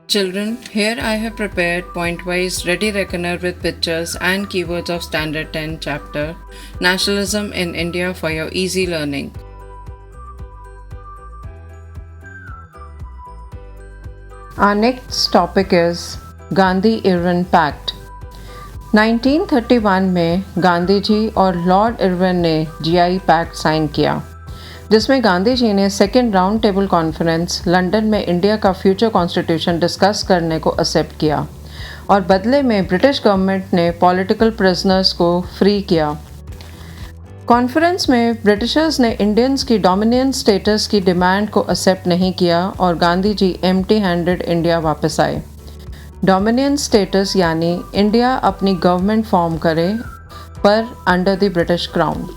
Children, here I have prepared point-wise ready reckoner with pictures and keywords of Standard 10 chapter Nationalism in India for your easy learning. Our next topic is Gandhi-Irwin Pact. 1931 में गांधी जी और Lord Irwin ने GI pact sign किया, जिसमें गांधी जी ने second round table conference London में India का future constitution discuss करने को एक्सेप्ट किया और बदले में ब्रिटिश गवर्नमेंट ने पॉलिटिकल प्रिजनर्स को फ्री किया। कॉन्फ्रेंस में ब्रिटिशर्स ने इंडियंस की डोमिनियन स्टेटस की डिमांड को एक्सेप्ट नहीं किया और Gandhi ji empty handed India वापस आए। डोमिनियन स्टेटस यानी इंडिया अपनी गवर्नमेंट फॉर्म करे पर under the British crown.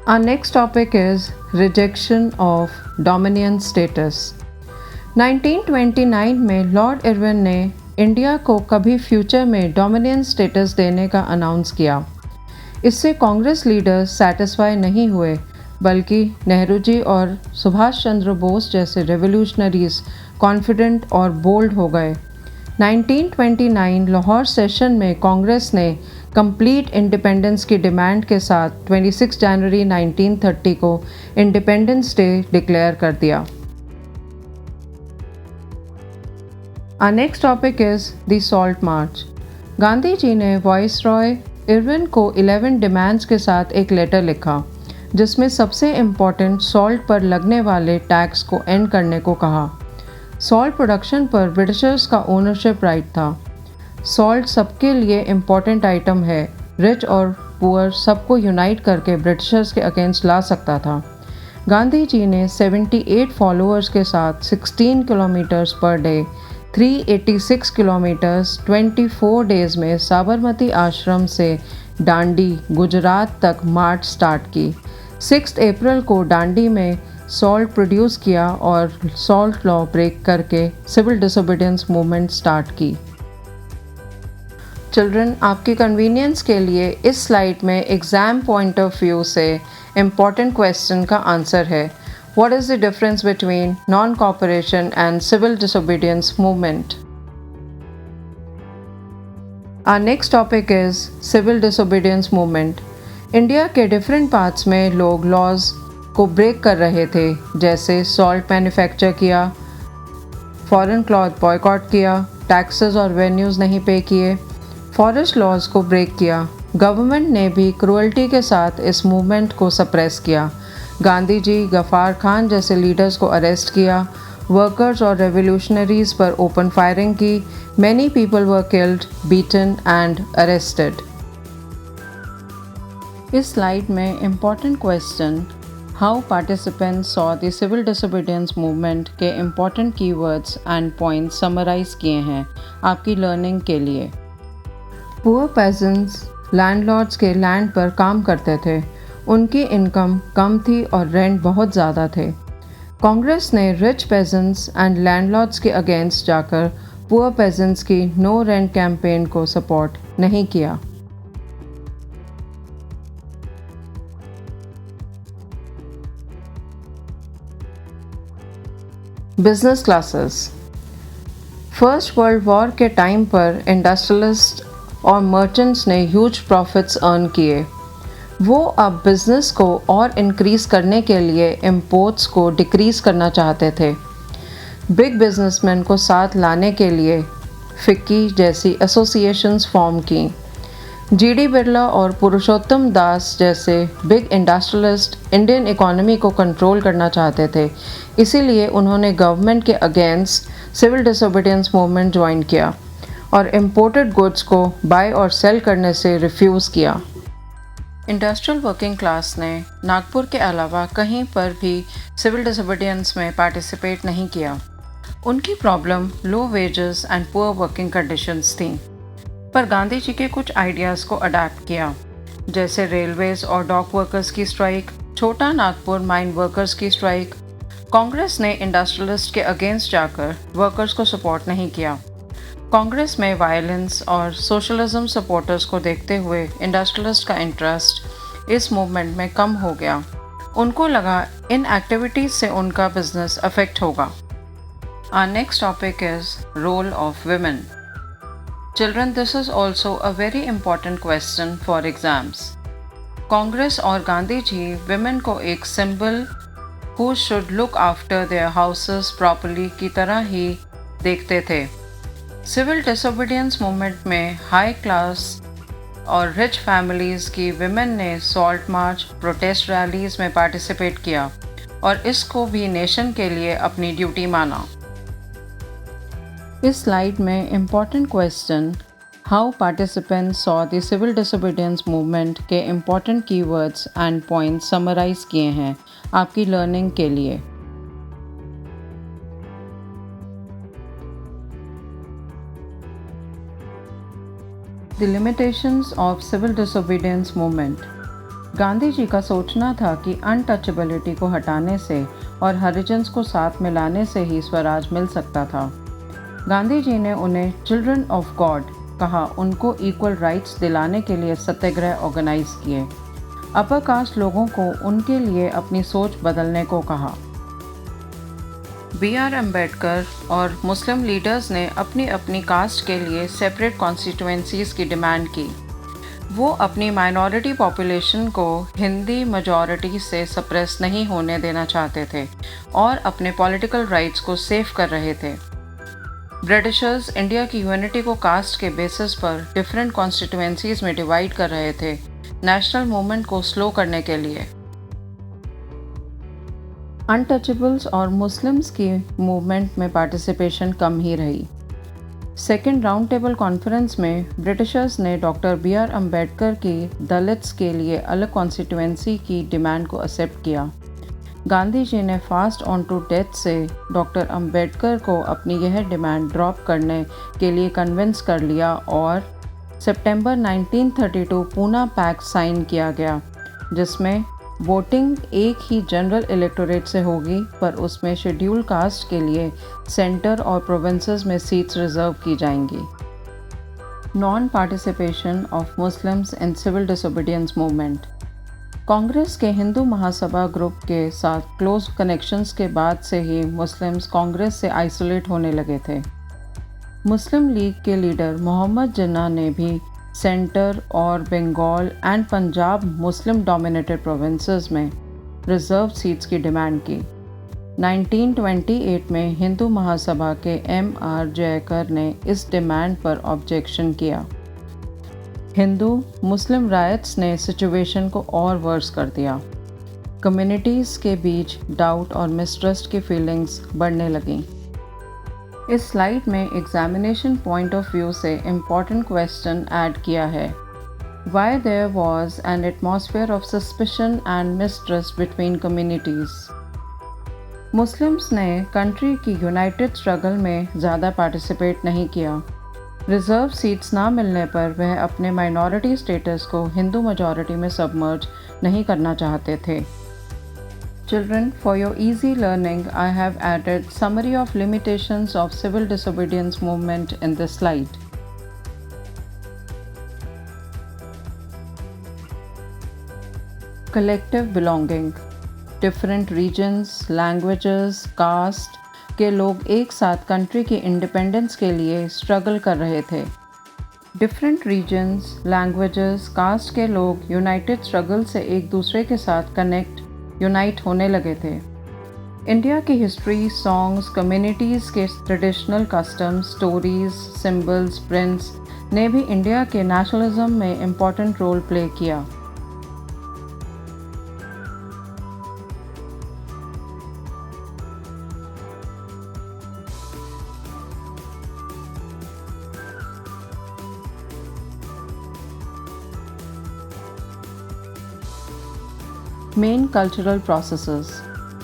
Our next topic is rejection of dominion status. 1929 में लॉर्ड इरविन ने इंडिया को कभी फ्यूचर में डोमिनियन स्टेटस देने का अनाउंस किया। इससे कांग्रेस लीडर्स सेटिस्फाई नहीं हुए, बल्कि नेहरू जी और सुभाष चंद्र बोस जैसे रेवोल्यूशनरीज कॉन्फिडेंट और बोल्ड हो गए। 1929 लाहौर सेशन में कांग्रेस ने कंप्लीट इंडिपेंडेंस की डिमांड के साथ 26 जनवरी 1930 को इंडिपेंडेंस डे डिक्लेयर कर दिया। Our next topic is the Salt March. Gandhi ji ने वाइसरॉय इरविन को 11 डिमांड्स के साथ एक लेटर लिखा, जिसमें सबसे इम्पोर्टेंट सॉल्ट पर लगने वाले टैक्स को एंड करने को कहा। सॉल्ट प्रोडक्शन पर ब्रिटिशर्स का ओनरशिप राइट था। सॉल्ट सबके लिए इम्पॉर्टेंट आइटम है, रिच और पुअर सबको यूनाइट करके ब्रिटिशर्स के अगेंस्ट ला सकता था। गांधी जी ने 78 फॉलोअर्स के साथ 16 kilometres per day 386 kilometres 24 days में साबरमती आश्रम से डांडी गुजरात तक मार्च स्टार्ट की। 6 अप्रैल को डांडी में सॉल्ट प्रोड्यूस किया और सॉल्ट लॉ ब्रेक करके सिविल डिसोबीडियंस मूवमेंट स्टार्ट की। चिल्ड्रन, आपकी कन्वीनियंस के लिए इस स्लाइड में एग्ज़ाम पॉइंट ऑफ व्यू से इम्पॉर्टेंट क्वेश्चन का आंसर है। What is the difference between non cooperation and civil disobedience movement? Our next topic is civil disobedience movement. India के डिफरेंट पार्ट्स में लोग लॉज को ब्रेक कर रहे थे, जैसे सॉल्ट मैन्युफैक्चर किया, फॉरेन क्लॉथ बॉयकॉट किया, टैक्सेस और वेन्यूज़ नहीं पे किए, फॉरेस्ट लॉज को ब्रेक किया। गवर्नमेंट ने भी क्रूअल्टी के साथ इस मूवमेंट को सप्रेस किया। गांधी जी, गफ्फार खान जैसे लीडर्स को अरेस्ट किया, वर्कर्स और रेवोल्यूशनरीज पर ओपन फायरिंग की। Many people were killed, beaten and arrested. इस स्लाइड में important question how participants saw the civil disobedience movement के important keywords and points summarize किए हैं आपकी लर्निंग के लिए। पुअर पेजेंट्स लैंडलॉर्ड्स के लैंड पर काम करते थे, उनकी इनकम कम थी और रेंट बहुत ज़्यादा थे। कांग्रेस ने रिच पेजेंट्स एंड लैंडलॉर्ड्स के अगेंस्ट जाकर पुअर पेजेंट्स की नो रेंट कैंपेन को सपोर्ट नहीं किया। Business classes. First world war के टाइम पर इंडस्ट्रियलिस्ट और मर्चेंट्स ने ह्यूज प्रॉफिट्स अर्न किए। वो अब बिज़नेस को और इंक्रीज़ करने के लिए इंपोर्ट्स को डिक्रीज़ करना चाहते थे। बिग बिजनेसमैन को साथ लाने के लिए फिक्की जैसी एसोसिएशंस फॉर्म की। जीडी बिरला और पुरुषोत्तम दास जैसे बिग इंडस्ट्रियलिस्ट इंडियन इकोनॉमी को कंट्रोल करना चाहते थे, इसीलिए उन्होंने गवर्नमेंट के against civil disobedience movement join किया और इम्पोर्टेड गुड्स को बाय और सेल करने से रिफ्यूज़ किया। इंडस्ट्रियल वर्किंग क्लास ने नागपुर के अलावा कहीं पर भी सिविल डिसोबीडियंस में पार्टिसिपेट नहीं किया। उनकी problem low wages and poor working conditions थी, पर गांधी जी के कुछ आइडियाज़ को अडेप्ट किया, जैसे रेलवेज और डॉक वर्कर्स की स्ट्राइक, छोटा नागपुर माइन वर्कर्स की स्ट्राइक। कांग्रेस ने इंडस्ट्रियलिस्ट के अगेंस्ट जाकर वर्कर्स को सपोर्ट नहीं किया। कांग्रेस में वायलेंस और सोशलिज्म सपोर्टर्स को देखते हुए इंडस्ट्रियलिस्ट का इंटरेस्ट इस मूवमेंट में कम हो गया। उनको लगा इन एक्टिविटीज़ से उनका बिजनेस अफेक्ट होगा। Our next topic is role of women. Children, this is also a very important question for exams. Congress और गांधी जी विमेन को एक symbol who should look after their houses properly की तरह ही देखते थे। सिविल डिसोबीडियंस मूवमेंट में high class और rich families की विमेन ने सॉल्ट मार्च, प्रोटेस्ट रैलीज में पार्टिसिपेट किया और इसको भी नेशन के लिए अपनी ड्यूटी माना। इस स्लाइड में important question how participants saw the civil disobedience movement के important keywords and points summarize किए हैं आपकी लर्निंग के लिए। The limitations of civil disobedience movement. Gandhi ji का सोचना था कि अनटचेबिलिटी को हटाने से और हरिजन्स को साथ में लाने से ही स्वराज मिल सकता था। गांधी जी ने उन्हें चिल्ड्रन ऑफ गॉड कहा। उनको इक्वल राइट्स दिलाने के लिए सत्याग्रह ऑर्गेनाइज किए। अपर कास्ट लोगों को उनके लिए अपनी सोच बदलने को कहा। B.R. अम्बेडकर और मुस्लिम लीडर्स ने अपनी अपनी कास्ट के लिए सेपरेट कॉन्स्टिट्यूएंसीज की डिमांड की। वो अपनी माइनॉरिटी पॉपुलेशन को हिंदी मेजॉरिटी से सप्रेस नहीं होने देना चाहते थे और अपने पॉलिटिकल राइट्स को सेव कर रहे थे। ब्रिटिशर्स इंडिया की यूनिटी को कास्ट के बेसिस पर डिफरेंट कॉन्स्टिट्यूएंसीज में डिवाइड कर रहे थे, नेशनल मूवमेंट को स्लो करने के लिए। अनटचेबल्स और मुस्लिम्स की मूवमेंट में पार्टिसिपेशन कम ही रही। सेकेंड राउंड टेबल कॉन्फ्रेंस में ब्रिटिशर्स ने डॉक्टर B.R. अम्बेडकर की दलित्स के लिए अलग कॉन्स्टिट्यूएंसी की डिमांड को एक्सेप्ट किया। गांधी जी ने फास्ट ऑन टू डेथ से डॉक्टर अम्बेडकर को अपनी यह डिमांड ड्रॉप करने के लिए कन्विंस कर लिया और सितंबर 1932 पूना पैक्ट साइन किया गया, जिसमें वोटिंग एक ही जनरल इलेक्टोरेट से होगी, पर उसमें शेड्यूल कास्ट के लिए सेंटर और प्रोविंसेस में सीट्स रिजर्व की जाएंगी। Non participation of Muslims in civil disobedience movement. Congress के हिंदू महासभा ग्रुप के साथ क्लोज कनेक्शंस के बाद से ही मुस्लिम्स कांग्रेस से आइसोलेट होने लगे थे। मुस्लिम लीग के लीडर मोहम्मद जिन्ना ने भी सेंटर और Bengal and Punjab Muslim dominated provinces में रिजर्व सीट्स की डिमांड की। 1928 में हिंदू महासभा के M.R. जयकर ने इस डिमांड पर ऑब्जेक्शन किया। हिंदू मुस्लिम राइट्स ने सिचुएशन को और वर्स कर दिया। कम्युनिटीज़ के बीच डाउट और मिसट्रस्ट की फीलिंग्स बढ़ने लगीं। इस स्लाइड में एग्जामिनेशन पॉइंट ऑफ व्यू से इम्पॉर्टेंट क्वेश्चन ऐड किया है। Why there was an atmosphere of suspicion and mistrust between communities. Muslims ने कंट्री की यूनाइटेड स्ट्रगल में ज़्यादा पार्टिसिपेट नहीं किया। रिजर्व सीट्स ना मिलने पर वह अपने माइनॉरिटी स्टेटस को हिंदू मेजॉरिटी में सबमर्ज नहीं करना चाहते थे। Children, for your easy learning, I have added summary of limitations of civil disobedience movement in this slide. Collective belonging. Different regions, languages, caste के लोग एक साथ कंट्री के इंडिपेंडेंस के लिए स्ट्रगल कर रहे थे। डिफरेंट रीजन्स, लैंग्वेजेस, कास्ट के लोग यूनाइटेड स्ट्रगल से एक दूसरे के साथ यूनाइट होने लगे थे। इंडिया की हिस्ट्री, सॉन्ग्स, कम्युनिटीज़ के traditional customs, stories, symbols, prints ने भी इंडिया के नेशनलिज्म में इम्पॉर्टेंट रोल प्ले किया। Main cultural processes.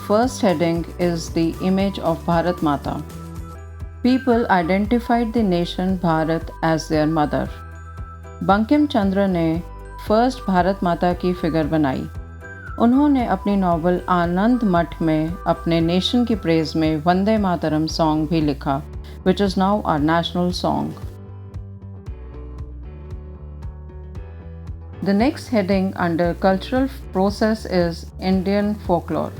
First heading is the image of Bharat Mata. People identified the nation Bharat as their mother. Bankim Chandra ने first Bharat माता की figure बनाई। उन्होंने अपनी नॉवल आनंद मठ में अपने नेशन की प्रेज में वंदे मातरम सॉन्ग भी लिखा, which is now our national song. The next heading under cultural process is Indian folklore.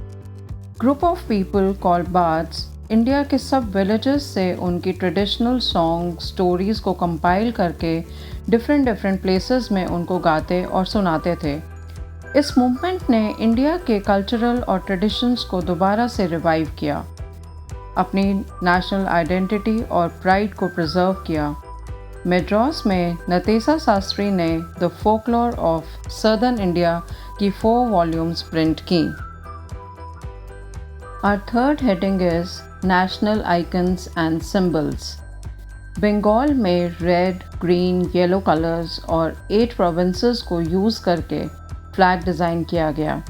Group of people called bards India के सब विलेजेस से उनकी ट्रेडिशनल सॉन्ग स्टोरीज़ को कंपाइल करके डिफरेंट प्लेसेस में उनको गाते और सुनाते थे। इस मूवमेंट ने इंडिया के कल्चरल और ट्रेडिशंस को दोबारा से रिवाइव किया, अपनी नेशनल आइडेंटिटी और प्राइड को प्रिजर्व किया। मेड्रास में नतेसा शास्त्री ने the folklore of southern India की 4 वॉल्यूम्स प्रिंट की। Our third heading is National Icons and Symbols. Bengal में रेड, ग्रीन, येलो कलर्स और 8 प्रोविंसेस को यूज़ करके फ्लैग डिज़ाइन किया गया।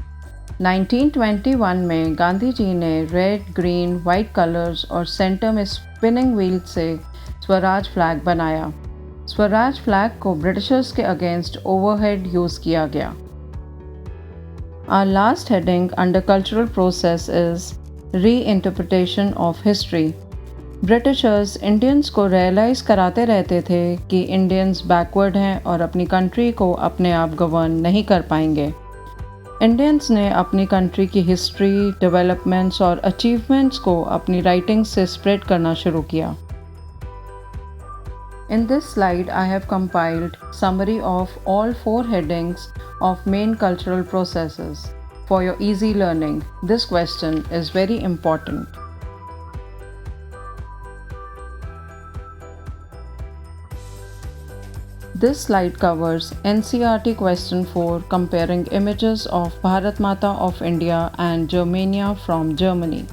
1921 में गांधी जी ने रेड, ग्रीन, वाइट कलर्स और सेंटर में स्पिनिंग व्हील से स्वराज फ्लैग बनाया। स्वराज फ्लैग को ब्रिटिशर्स के अगेंस्ट ओवरहेड यूज़ किया गया। Our last heading under cultural process is Reinterpretation of History. Britishers Indians को रियलाइज़ कराते रहते थे कि इंडियंस बैकवर्ड हैं और अपनी कंट्री को अपने आप गवर्न नहीं कर पाएंगे। इंडियंस ने अपनी कंट्री की हिस्ट्री, डेवलपमेंट्स और अचीवमेंट्स को अपनी राइटिंग से स्प्रेड करना शुरू किया। In this slide, I have compiled summary of all 4 headings of main cultural processes. For your easy learning, this question is very important. This slide covers NCERT question 4 comparing images of Bharat Mata of India and Germania from Germany.